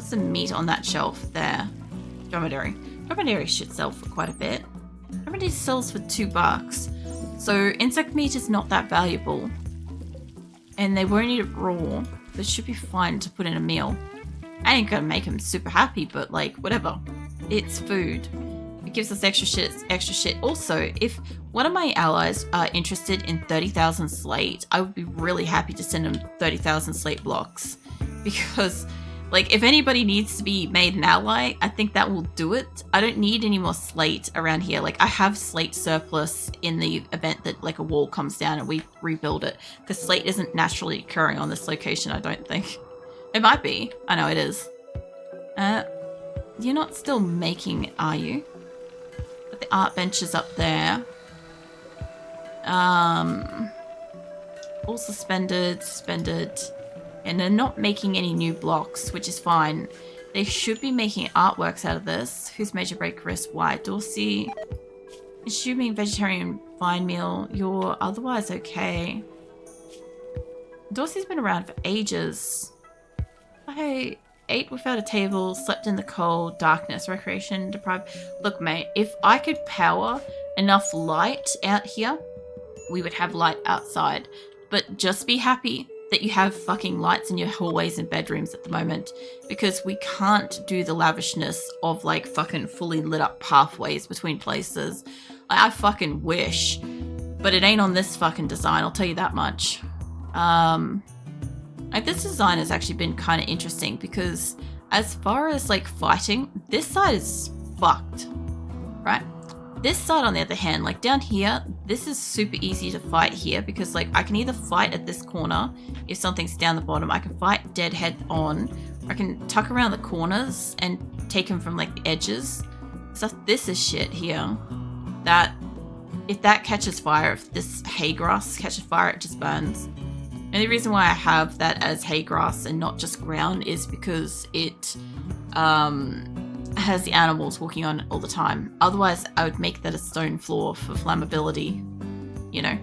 some meat on that shelf there. Dromedary. Dromedary should sell for quite a bit. Dromedary sells for $2. So insect meat is not that valuable. And they won't eat it raw. But it should be fine to put in a meal. I ain't gonna make them super happy, but like, whatever. It's food. It gives us extra shit. It's extra shit. Also, if one of my allies are interested in 30,000 slate, I would be really happy to send them 30,000 slate blocks. Because, like, if anybody needs to be made an ally, I think that will do it. I don't need any more slate around here. Like, I have slate surplus in the event that, like, a wall comes down and we rebuild it. Because slate isn't naturally occurring on this location, I don't think. It might be. I know it is. You're not still making, are you? But the art bench is up there. All suspended. And they're not making any new blocks, which is fine. They should be making artworks out of this. Who's Major Break Risk? Why? Dorsey. Assuming vegetarian fine meal. You're otherwise okay. Dorsey's been around for ages. I ate without a table, slept in the cold, darkness, recreation deprived. Look, mate, if I could power enough light out here, we would have light outside. But just be happy that you have fucking lights in your hallways and bedrooms at the moment, because we can't do the lavishness of like fucking fully lit up pathways between places. I fucking wish, but it ain't on this fucking design, I'll tell you that much. Like, this design has actually been kind of interesting because as far as like fighting, this side is fucked, right? This side, on the other hand, like down here, this is super easy to fight here because like I can either fight at this corner if something's down the bottom, I can fight dead head on, or I can tuck around the corners and take them from like the edges. So this is shit here. That if that catches fire, if this hay grass catches fire, it just burns. And the reason why I have that as hay grass and not just ground is because it has the animals walking on it all the time. Otherwise, I would make that a stone floor for flammability, you know.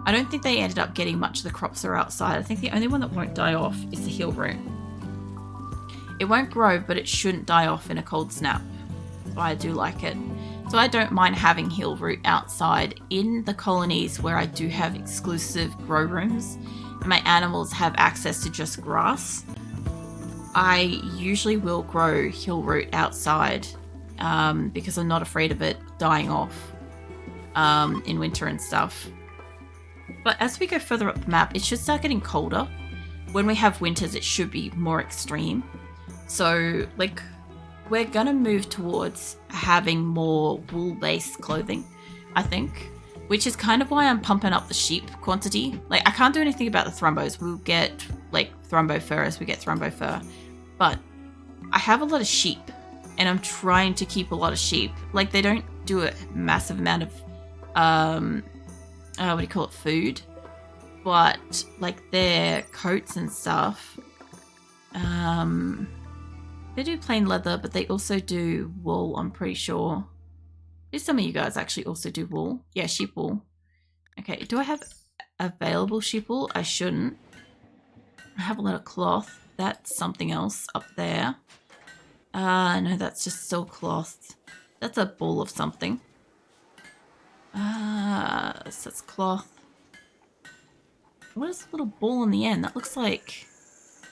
I don't think they ended up getting much of the crops that are outside. I think the only one that won't die off is the heel root. It won't grow, but it shouldn't die off in a cold snap. So I do like it. So I don't mind having heel root outside in the colonies where I do have exclusive grow rooms and my animals have access to just grass. I usually will grow heel root outside because I'm not afraid of it dying off in winter and stuff. But as we go further up the map, it should start getting colder. When we have winters, it should be more extreme. So, like, we're gonna move towards having more wool-based clothing, I think, which is kind of why I'm pumping up the sheep quantity. Like, I can't do anything about the thrumbos. We'll get, like, thrumbo fur as we get thrumbo fur. But I have a lot of sheep, and I'm trying to keep a lot of sheep. Like, they don't do a massive amount of, what do you call it, food. But, like, their coats and stuff, they do plain leather, but they also do wool, I'm pretty sure. There's some of you guys actually also do wool. Yeah, sheep wool. Okay, do I have available sheep wool? I shouldn't. I have a lot of cloth. That's something else up there. No, that's just silk cloth. That's a ball of something. So that's cloth. What is the little ball in the end? That looks like...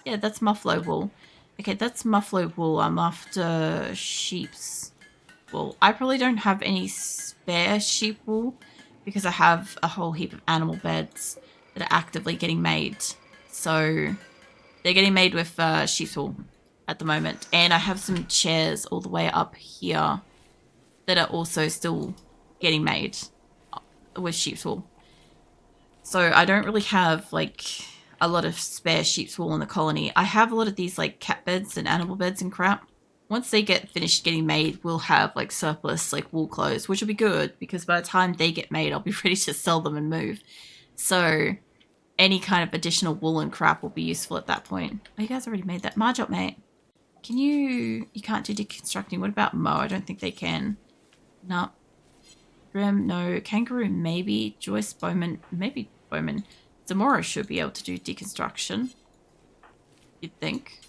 Yeah, that's muffalo wool. Okay, that's muffalo wool. I'm after sheep's wool. I probably don't have any spare sheep wool because I have a whole heap of animal beds that are actively getting made. So they're getting made with sheep's wool at the moment. And I have some chairs all the way up here that are also still getting made with sheep's wool. So I don't really have like a lot of spare sheep's wool in the colony. I have a lot of these like cat beds and animal beds and crap. Once they get finished getting made, we'll have like surplus like wool clothes, which will be good because by the time they get made, I'll be ready to sell them and move. So any kind of additional wool and crap will be useful at that point. Oh, you guys already made that. Marjop, mate. Can you can't do deconstructing. What about Mo? I don't think they can. No. Grim, no. Kangaroo, maybe. Joyce, Bowman, maybe Bowman. Zamora should be able to do deconstruction. You'd think.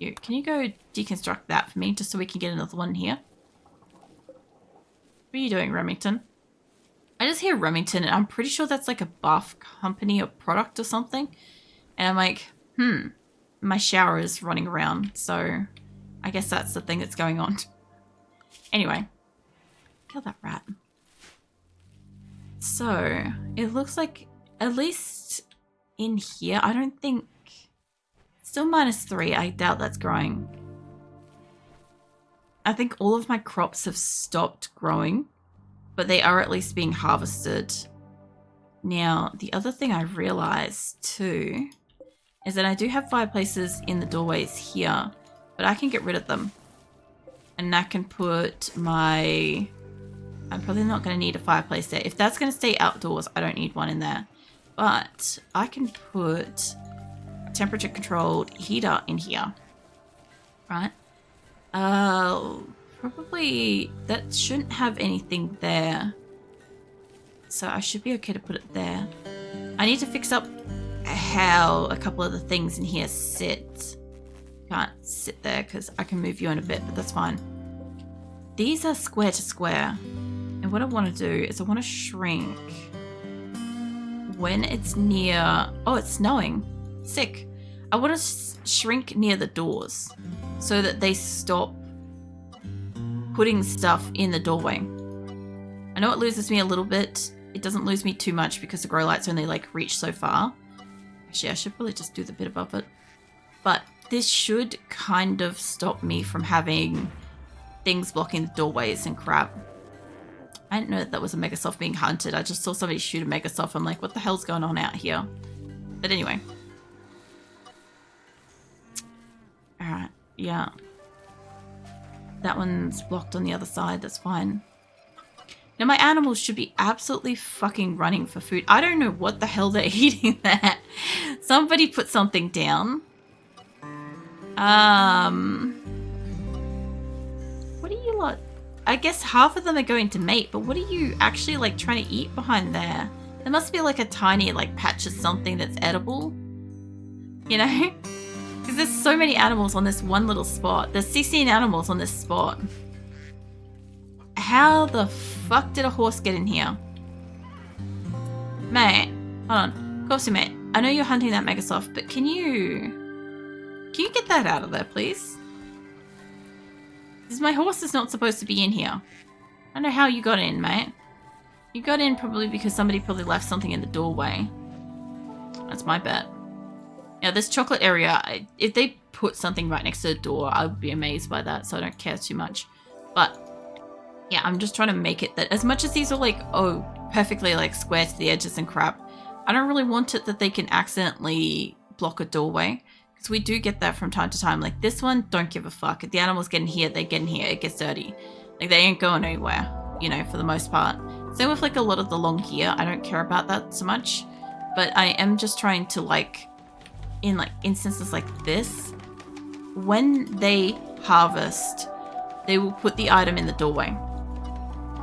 Can you go deconstruct that for me just so we can get another one here? What are you doing, Remington? I just hear Remington and I'm pretty sure that's like a bath company or product or something. And I'm like, my shower is running around. So I guess that's the thing that's going on. Anyway, kill that rat. So it looks like at least in here, I don't think, still -3. I doubt that's growing. I think all of my crops have stopped growing, but they are at least being harvested. Now, the other thing I realized too is that I do have fireplaces in the doorways here, but I can get rid of them. And I can put my... I'm probably not going to need a fireplace there. If that's going to stay outdoors, I don't need one in there. But I can put a temperature controlled heater in here. Right? Probably that shouldn't have anything there. So I should be okay to put it there. I need to fix up how a couple of the things in here sit. Can't sit there because I can move you in a bit, but that's fine. These are square to square. And what I want to do is I want to shrink when it's near... Oh, it's snowing. Sick. I want to shrink near the doors so that they stop putting stuff in the doorway. I know it loses me a little bit. It doesn't lose me too much because the grow lights only like reach so far. Actually, I should probably just do the bit above it. But this should kind of stop me from having things blocking the doorways and crap. I didn't know that that was a Megasoft being hunted. I just saw somebody shoot a Megasoft. I'm like, what the hell's going on out here? But anyway. Alright, yeah. That one's blocked on the other side. That's fine. Now, my animals should be absolutely fucking running for food. I don't know what the hell they're eating there. Somebody put something down. What are you lot? I guess half of them are going to mate, but what are you actually like trying to eat behind there? There must be like a tiny like patch of something that's edible. You know? Because there's so many animals on this one little spot. There's 16 animals on this spot. How the fuck did a horse get in here? Mate, hold on. Corpsey mate, I know you're hunting that Megasoft, but can you get that out of there, please? Because my horse is not supposed to be in here. I don't know how you got in, mate. You got in probably because somebody probably left something in the doorway. That's my bet. Now, this chocolate area, if they put something right next to the door, I would be amazed by that, so I don't care too much. But, yeah, I'm just trying to make it that as much as these are like, oh, perfectly like square to the edges and crap, I don't really want it that they can accidentally block a doorway. Because we do get that from time to time. Like this one, don't give a fuck. If the animals get in here, they get in here. It gets dirty. Like they ain't going anywhere, you know, for the most part. Same with like a lot of the long gear. I don't care about that so much. But I am just trying to like, in like instances like this, when they harvest, they will put the item in the doorway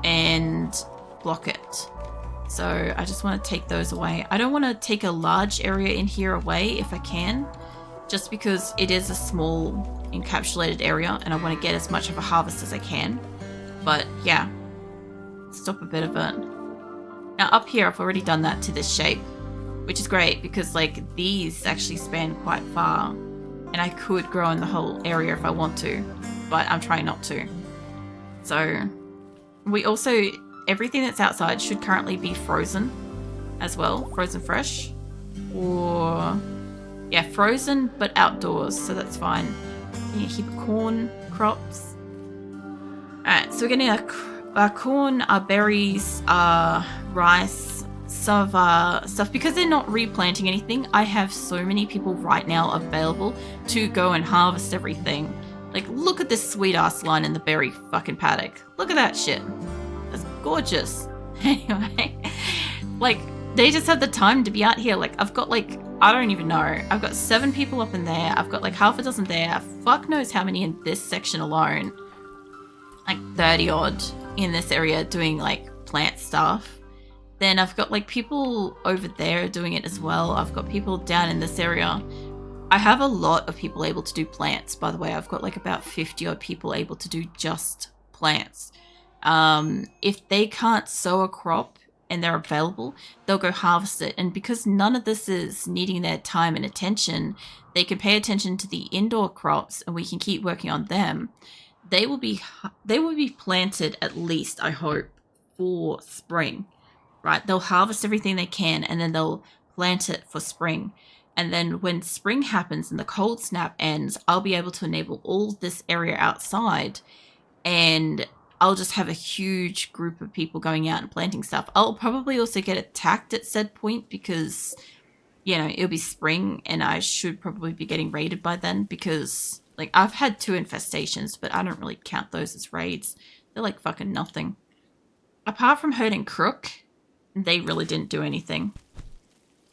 and block it. So I just want to take those away. I don't want to take a large area in here away if I can, just because it is a small encapsulated area and I want to get as much of a harvest as I can. But yeah, stop a bit of it. Now up here, I've already done that to this shape, which is great because like these actually span quite far and I could grow in the whole area if I want to, but I'm trying not to. So we also, everything that's outside should currently be frozen as well, frozen fresh, or yeah, frozen but outdoors, so that's fine. Yeah, heap of corn crops. Alright, so we're getting our corn, our berries, our rice, some of our stuff. Because they're not replanting anything, I have so many people right now available to go and harvest everything. Like, look at this sweet ass line in the berry fucking paddock. Look at that shit. That's gorgeous. Anyway, like, they just have the time to be out here. Like, I've got like, I don't even know. I've got 7 people up in there. I've got like half a dozen there. Fuck knows how many in this section alone. Like 30 odd in this area doing like plant stuff. Then I've got like people over there doing it as well. I've got people down in this area. I have a lot of people able to do plants, by the way. I've got like about 50 odd people able to do just plants. If they can't sow a crop and they're available, they'll go harvest it. And because none of this is needing their time and attention, they can pay attention to the indoor crops and we can keep working on them. They will be planted at least, I hope, for spring, right? They'll harvest everything they can and then they'll plant it for spring. And then when spring happens and the cold snap ends, I'll be able to enable all this area outside and I'll just have a huge group of people going out and planting stuff. I'll probably also get attacked at said point because, you know, it'll be spring and I should probably be getting raided by then because, like, I've had 2 infestations, but I don't really count those as raids. They're like fucking nothing. Apart from herding crook, they really didn't do anything.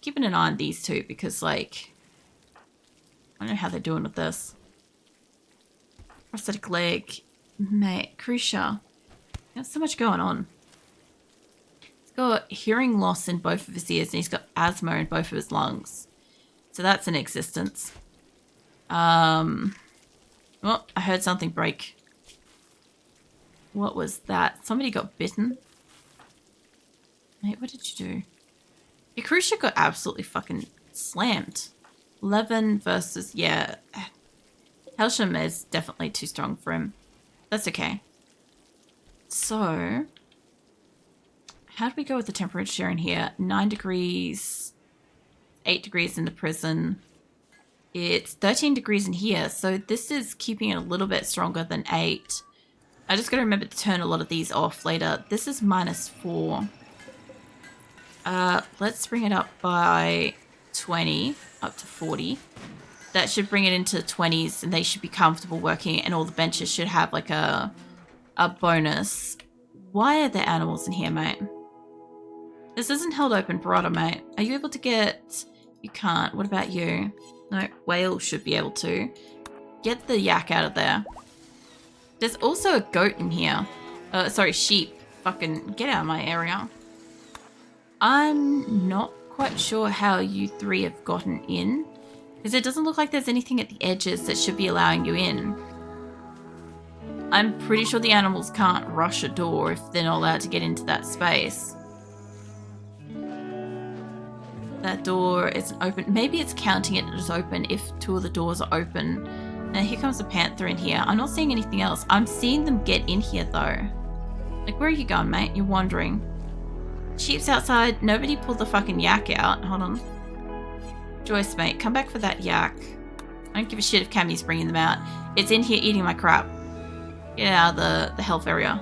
Keeping an eye on these 2 because, like, I don't know how they're doing with this. Prosthetic leg. Mate, Crucia. There's so much going on. He's got hearing loss in both of his ears and he's got asthma in both of his lungs. So that's in existence. Oh, I heard something break. What was that? Somebody got bitten? Mate, what did you do? Your Crucia got absolutely fucking slammed. 11 versus, yeah. Helsham is definitely too strong for him. That's okay. So, how do we go with the temperature in here? 9 degrees, 8 degrees in the prison. It's 13 degrees in here, so this is keeping it a little bit stronger than 8. I just got to remember to turn a lot of these off later. This is -4. Let's bring it up by 20, up to 40. That should bring it into the 20s and they should be comfortable working and all the benches should have like a bonus. Why are there animals in here, mate? This isn't held open barada, mate. Are you able to get... You can't. What about you? No, whale should be able to. Get the yak out of there. There's also a goat in here. Sorry, sheep. Fucking get out of my area. I'm not quite sure how you 3 have gotten in. Because it doesn't look like there's anything at the edges that should be allowing you in. I'm pretty sure the animals can't rush a door if they're not allowed to get into that space. That door isn't open. Maybe it's counting it as open if 2 of the doors are open. Now here comes a panther in here. I'm not seeing anything else. I'm seeing them get in here though. Like, where are you going, mate? You're wandering. Sheep's outside. Nobody pulled the fucking yak out. Hold on. Joyce, mate, come back for that yak. I don't give a shit if Cammy's bringing them out. It's in here eating my crap. Get out of the health area.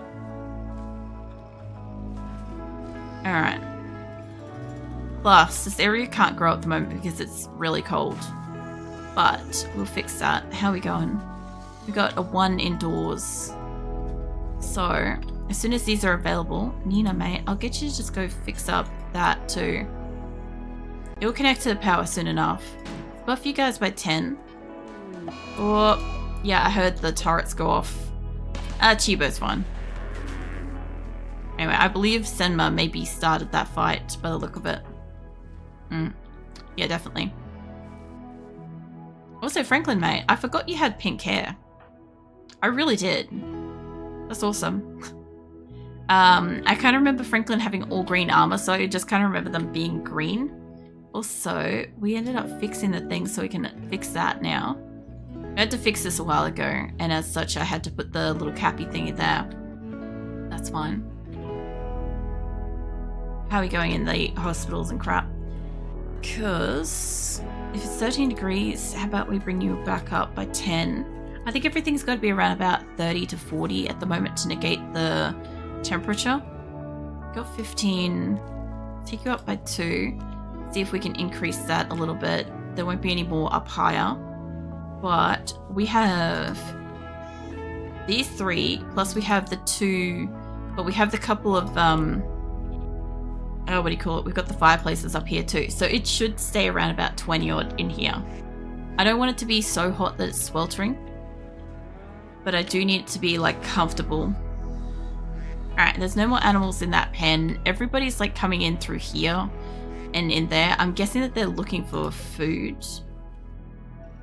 Alright. Plus, this area can't grow at the moment because it's really cold. But we'll fix that. How are we going? We got a 1 indoors. So, as soon as these are available, Nina, mate, I'll get you to just go fix up that too. It'll connect to the power soon enough. Buff you guys by 10. Oh, yeah, I heard the turrets go off. Chibo's fine. Anyway, I believe Senma maybe started that fight by the look of it. Yeah, definitely. Also, Franklin, mate, I forgot you had pink hair. I really did. That's awesome. I kind of remember Franklin having all green armor, so I just kind of remember them being green. Also, we ended up fixing the thing so we can fix that now. I had to fix this a while ago, and as such, I had to put the little cappy thingy there. That's fine. How are we going in the hospitals and crap? Because if it's 13 degrees, how about we bring you back up by 10? I think everything's got to be around about 30 to 40 at the moment to negate the temperature. Got 15. Take you up by 2. See if we can increase that a little bit. There won't be any more up higher. But we have these 3, plus we have the 2, but we have the couple of, what do you call it? We've got the fireplaces up here too. So it should stay around about 20 odd in here. I don't want it to be so hot that it's sweltering, but I do need it to be like comfortable. Alright, there's no more animals in that pen. Everybody's like coming in through here and in there. I'm guessing that they're looking for food.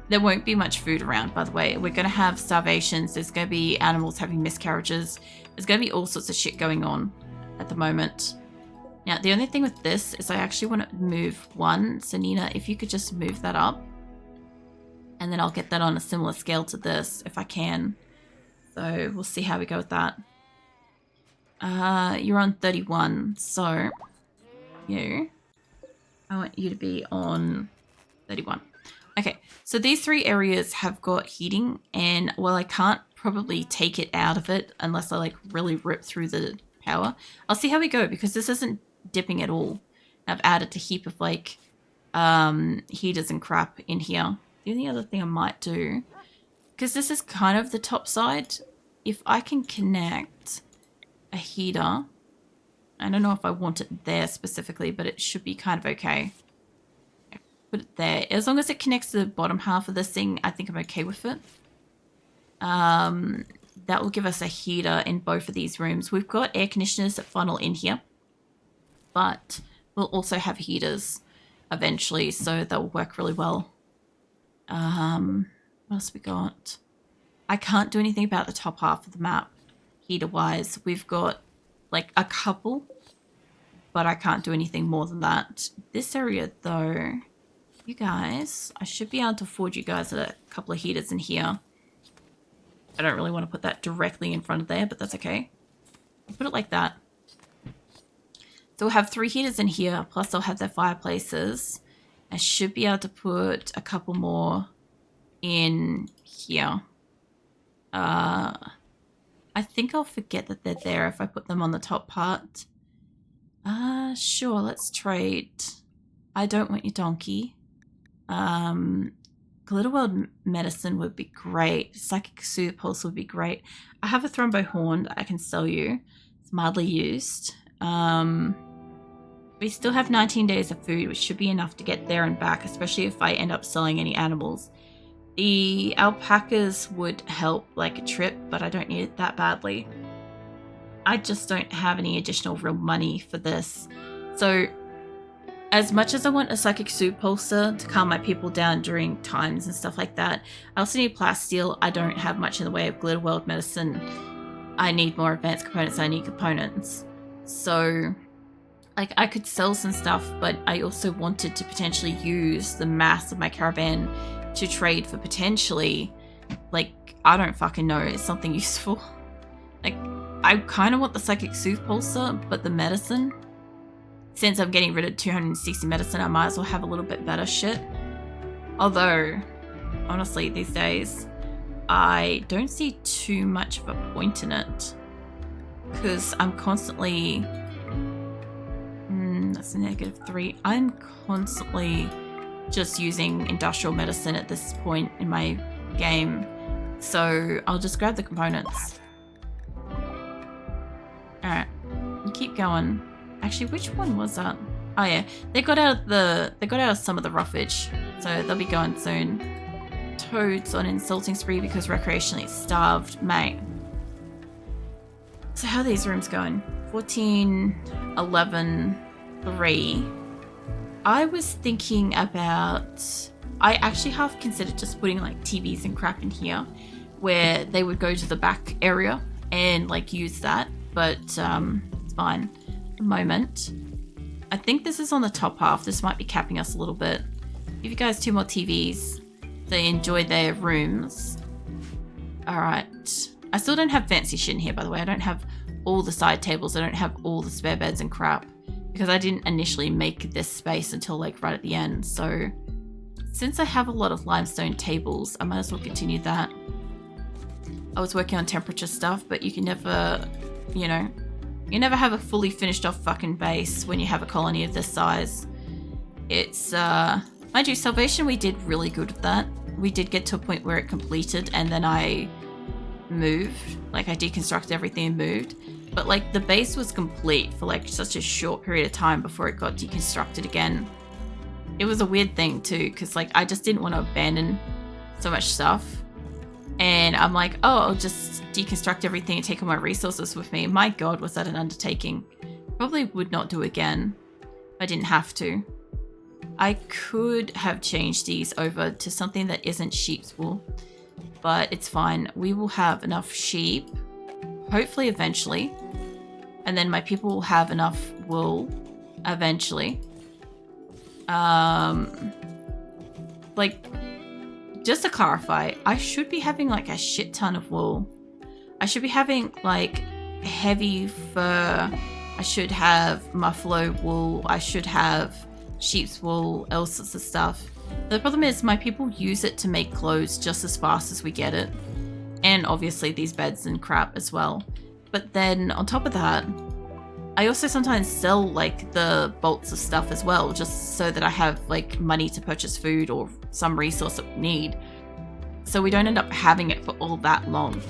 there won't be much food around, by the way. We're going to have starvations. There's going to be animals having miscarriages. There's going to be all sorts of shit going on at the moment. Now, the only thing with this is I actually want to move one. So, Nina, if you could just move that up. And then I'll get that on a similar scale to this if I can. So, we'll see how we go with that. You're on 31. So, I want you to be on 31. Okay, so these 3 areas have got heating, and while I can't probably take it out of it unless I like really rip through the power, I'll see how we go because this isn't dipping at all. I've added a heap of like heaters and crap in here. The only other thing I might do, because this is kind of the top side, if I can connect a heater, I don't know if I want it there specifically, but it should be kind of okay. Put it there. As long as it connects to the bottom half of this thing, I think I'm okay with it. That will give us a heater in both of these rooms. We've got air conditioners that funnel in here, but we'll also have heaters eventually, so they'll work really well. What else we got? I can't do anything about the top half of the map, heater-wise. We've got like a couple, but I can't do anything more than that. This area, though... You guys, I should be able to afford you guys a couple of heaters in here. I don't really want to put that directly in front of there, but that's okay. I'll put it like that. So we'll have 3 heaters in here, plus they'll have their fireplaces. I should be able to put a couple more in here. I think I'll forget that they're there if I put them on the top part. Sure, let's trade. I don't want your donkey. Glitterworld medicine would be great. Psychic soothe pulse would be great. I have a thrombo horn that I can sell you. It's mildly used. We still have 19 days of food, which should be enough to get there and back, especially if I end up selling any animals. The alpacas would help like a trip, but I don't need it that badly. I just don't have any additional real money for this. So as much as I want a psychic soothe pulsar to calm my people down during times and stuff like that, I also need plasteel. I don't have much in the way of Glitterworld medicine. I need more advanced components. I need components. So, like, I could sell some stuff, but I also wanted to potentially use the mass of my caravan to trade for potentially, like, I don't fucking know, something useful. Like, I kind of want the psychic soothe pulsar, but the medicine... Since I'm getting rid of 260 medicine, I might as well have a little bit better shit. Although, honestly, these days, I don't see too much of a point in it. Because I'm constantly... that's a -3. I'm constantly just using industrial medicine at this point in my game. So, I'll just grab the components. Alright, keep going. Actually, which one was that? Oh yeah, they got out of some of the roughage, so they'll be going soon. Toads on insulting spree because recreationally starved, mate. So how are these rooms going? 14, 11, 3. I was thinking about... I actually half considered just putting like TVs and crap in here, where they would go to the back area and like use that, but it's fine. Moment. I think this is on the top half. This might be capping us a little bit. Give you guys 2 more TVs. They enjoy their rooms. Alright. I still don't have fancy shit in here, by the way. I don't have all the side tables. I don't have all the spare beds and crap. Because I didn't initially make this space until like right at the end. So since I have a lot of limestone tables, I might as well continue that. I was working on temperature stuff, but you can never, you know... You never have a fully finished off fucking base when you have a colony of this size. It's, mind you, Salvation, we did really good with that. We did get to a point where it completed and then I moved. Like, I deconstructed everything and moved. But, like, the base was complete for, like, such a short period of time before it got deconstructed again. It was a weird thing, too, because, like, I just didn't want to abandon so much stuff. And I'm like, oh, I'll just deconstruct everything and take all my resources with me. My God, was that an undertaking. Probably would not do again if I didn't have to. I could have changed these over to something that isn't sheep's wool, but it's fine. We will have enough sheep, hopefully eventually, and then my people will have enough wool eventually. Like, just to clarify, I should be having like a shit ton of wool. I should be having like heavy fur. I should have buffalo wool. I should have sheep's wool, all sorts of stuff. The problem is my people use it to make clothes just as fast as we get it. And obviously these beds and crap as well. But then on top of that, I also sometimes sell like the bolts of stuff as well, just so that I have like money to purchase food or some resource that we need. So we don't end up having it for all that long.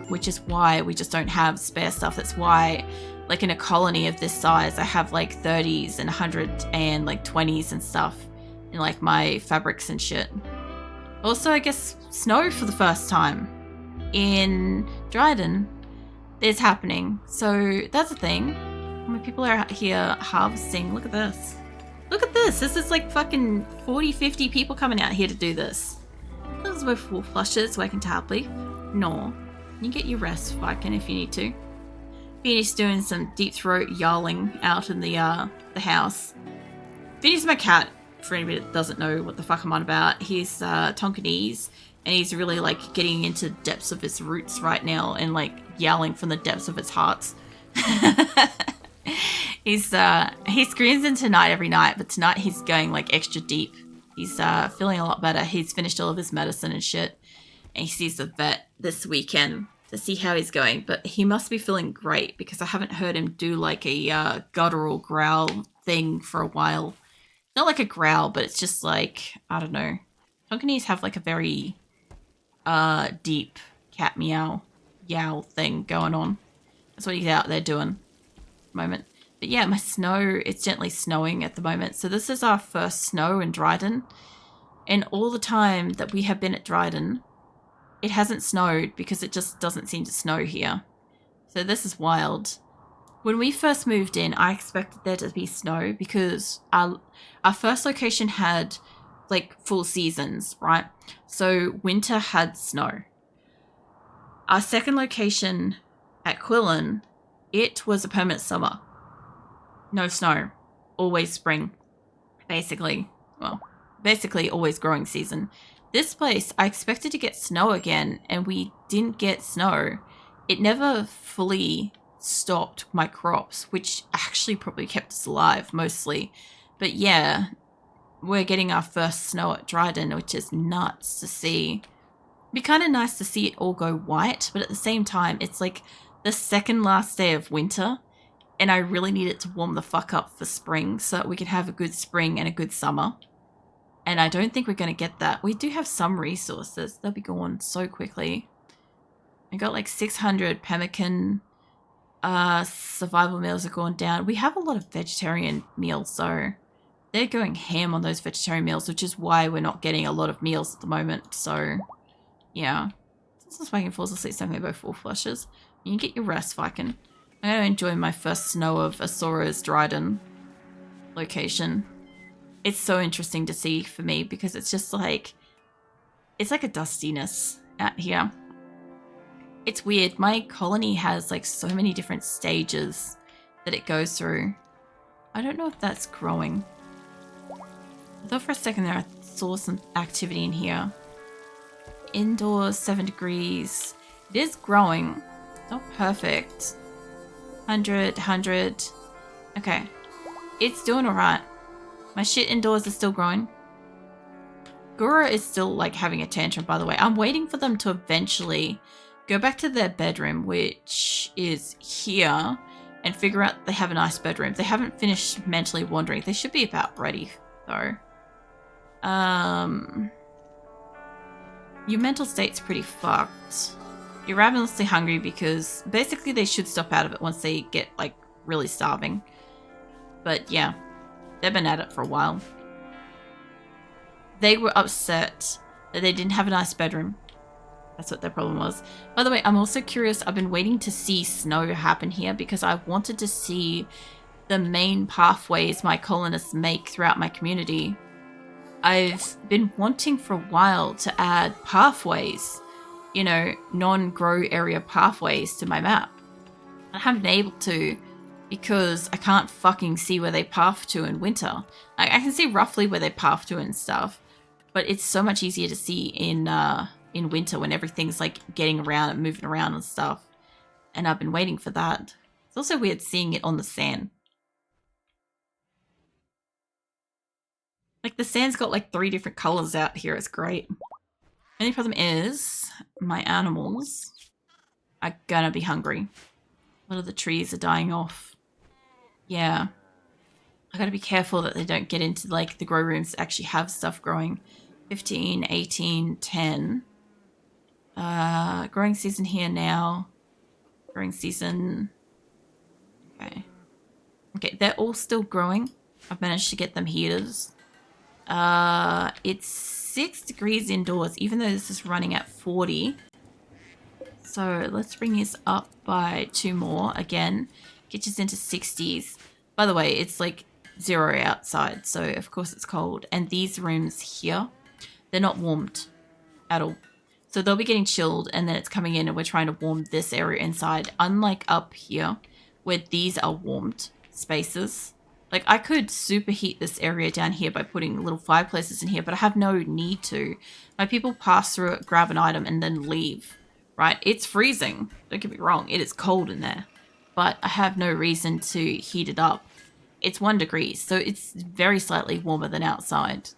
Which is why we just don't have spare stuff. That's why, like in a colony of this size, I have like 30s and 100 and like 20s and stuff in like my fabrics and shit. Also, I guess snow for the first time in Dryden is happening. So that's a thing. My people are out here harvesting. Look at this. Look at this. This is like fucking 40, 50 people coming out here to do this. This is with full flushes working tably. No. You get your rest, Viking, if you need to. Vinny's doing some deep throat yowling out in the house. Vinny's my cat, for anybody that doesn't know what the fuck I'm on about. He's Tonkinese, and he's really like getting into the depths of his roots right now and like yowling from the depths of his hearts. He screams into night every night, but tonight he's going like extra deep. He's feeling a lot better. He's finished all of his medicine and shit, and he sees the vet this weekend to see how he's going. But he must be feeling great because I haven't heard him do like a guttural growl thing for a while. Not like a growl, but it's just like, I don't know. Tonkinese have like a very deep cat meow yowl thing going on. That's what he's out there doing at the moment. But yeah, my snow, it's gently snowing at the moment. So this is our first snow in Dryden. And all the time that we have been at Dryden, it hasn't snowed because it just doesn't seem to snow here. So this is wild. When we first moved in, I expected there to be snow because our first location had like full seasons, right? So winter had snow. Our second location at Quillen, it was a permanent summer. No snow. Always spring. Basically always growing season. This place, I expected to get snow again, and we didn't get snow. It never fully stopped my crops, which actually probably kept us alive mostly. But yeah, we're getting our first snow at Dryden, which is nuts to see. It'd be kind of nice to see it all go white, but at the same time, it's like the second last day of winter, and I really need it to warm the fuck up for spring so that we can have a good spring and a good summer. And I don't think we're going to get that. We do have some resources. They'll be gone so quickly. I got like 600 pemmican survival meals are going down. We have a lot of vegetarian meals, so they're going ham on those vegetarian meals, which is why we're not getting a lot of meals at the moment. So, yeah. Since Viking falls asleep, so I'm going to go full flushes. You can get your rest, Viking. I'm going to enjoy my first snow of Asora's Dryden location. It's so interesting to see for me because it's just like, it's like a dustiness out here. It's weird. My colony has like so many different stages that it goes through. I don't know if that's growing. I thought for a second there I saw some activity in here. Indoors, 7 degrees. It is growing. It's not perfect. 100, 100. Okay. It's doing all right. My shit indoors is still growing. Gura is still like having a tantrum, by the way. I'm waiting for them to eventually go back to their bedroom, which is here, and figure out they have a nice bedroom. They haven't finished mentally wandering. They should be about ready, though. Your mental state's pretty fucked. You're ravenously hungry because basically they should stop out of it once they get like really starving. But yeah. They've been at it for a while. They were upset that they didn't have a nice bedroom. That's what their problem was. By the way, I'm also curious. I've been waiting to see snow happen here because I wanted to see the main pathways my colonists make throughout my community. I've been wanting for a while to add pathways, you know, non-grow area pathways to my map. I haven't been able to because I can't fucking see where they path to in winter. I can see roughly where they path to and stuff, but it's so much easier to see in winter when everything's like getting around and moving around and stuff. And I've been waiting for that. It's also weird seeing it on the sand. Like the sand's got like 3 different colors out here. It's great. Only problem is my animals are gonna be hungry. A lot of the trees are dying off. Yeah. I gotta be careful that they don't get into like the grow rooms that actually have stuff growing. 15, 18, 10. Growing season here now. Growing season. Okay. Okay, they're all still growing. I've managed to get them heaters. It's 6 degrees indoors, even though this is running at 40. So let's bring this up by 2 more again. Get us into 60s. By the way, it's like 0 outside, so of course it's cold. And these rooms here, they're not warmed at all. So they'll be getting chilled, and then it's coming in and we're trying to warm this area inside. Unlike up here, where these are warmed spaces. Like, I could superheat this area down here by putting little fireplaces in here, but I have no need to. My people pass through it, grab an item, and then leave, right? It's freezing. Don't get me wrong. It is cold in there. But I have no reason to heat it up. It's 1 degree, so it's very slightly warmer than outside.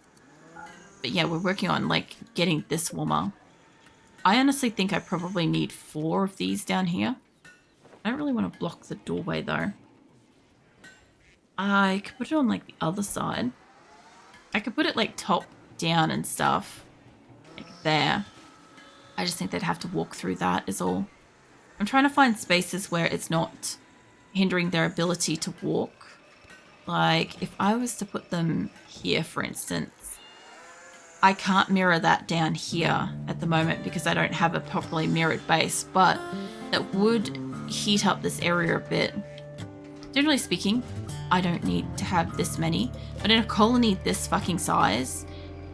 But yeah, we're working on, like, getting this warmer. I honestly think I probably need 4 of these down here. I don't really want to block the doorway, though. I could put it on, like, the other side. I could put it, like, top down and stuff. Like, there. I just think they'd have to walk through that is all. I'm trying to find spaces where it's not hindering their ability to walk. Like, if I was to put them here, for instance, I can't mirror that down here at the moment because I don't have a properly mirrored base, but that would heat up this area a bit. Generally speaking, I don't need to have this many, but in a colony this fucking size,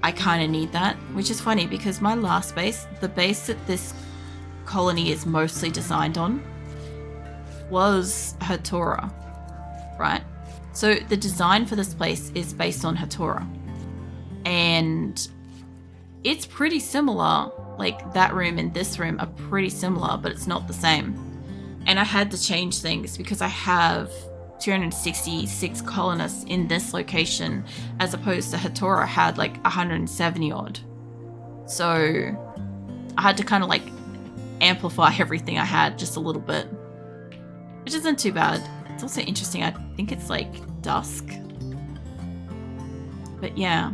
I kind of need that, which is funny because my last base, the base that this colony is mostly designed on, was Hatora, right? So the design for this place is based on Hatora, and it's pretty similar. Like, that room and this room are pretty similar, but it's not the same. And I had to change things because I have 266 colonists in this location, as opposed to Hatora had like 170 odd. So I had to kind of like amplify everything I had just a little bit, which isn't too bad. It's also interesting. I think it's like dusk. But yeah.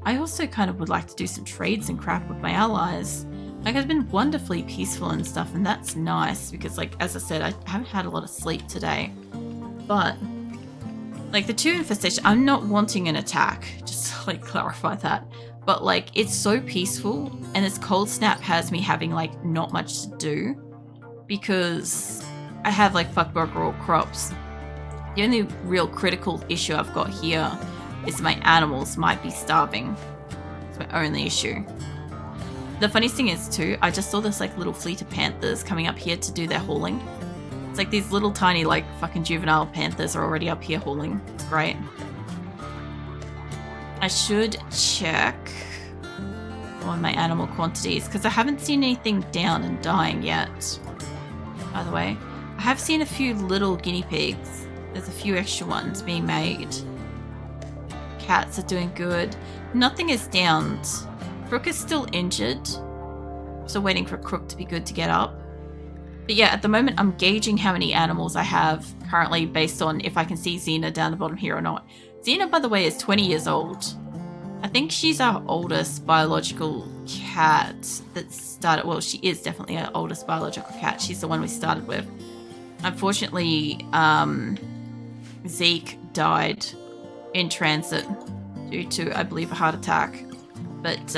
I also kind of would like to do some trades and crap with my allies. Like, it's been wonderfully peaceful and stuff, and that's nice because, like, as I said, I haven't had a lot of sleep today. But, like, the 2 infestation, I'm not wanting an attack, just to, like, clarify that. But, like, it's so peaceful, and this cold snap has me having, like, not much to do because I have, like, fuckbugger all crops. The only real critical issue I've got here is my animals might be starving. It's my only issue. The funniest thing is, too, I just saw this, like, little fleet of panthers coming up here to do their hauling. It's like these little tiny, like, fucking juvenile panthers are already up here hauling. It's great. I should check on my animal quantities because I haven't seen anything down and dying yet. By the way, I have seen a few little guinea pigs. There's a few extra ones being made. Cats are doing good. Nothing is downed. Crook is still injured. Still waiting for Crook to be good to get up. But yeah, at the moment I'm gauging how many animals I have currently based on if I can see Xena down the bottom here or not. Xena, by the way, is 20 years old. I think she's our oldest biological cat that started... Well, she is definitely our oldest biological cat. She's the one we started with. Unfortunately, Zeke died in transit due to, I believe, a heart attack. But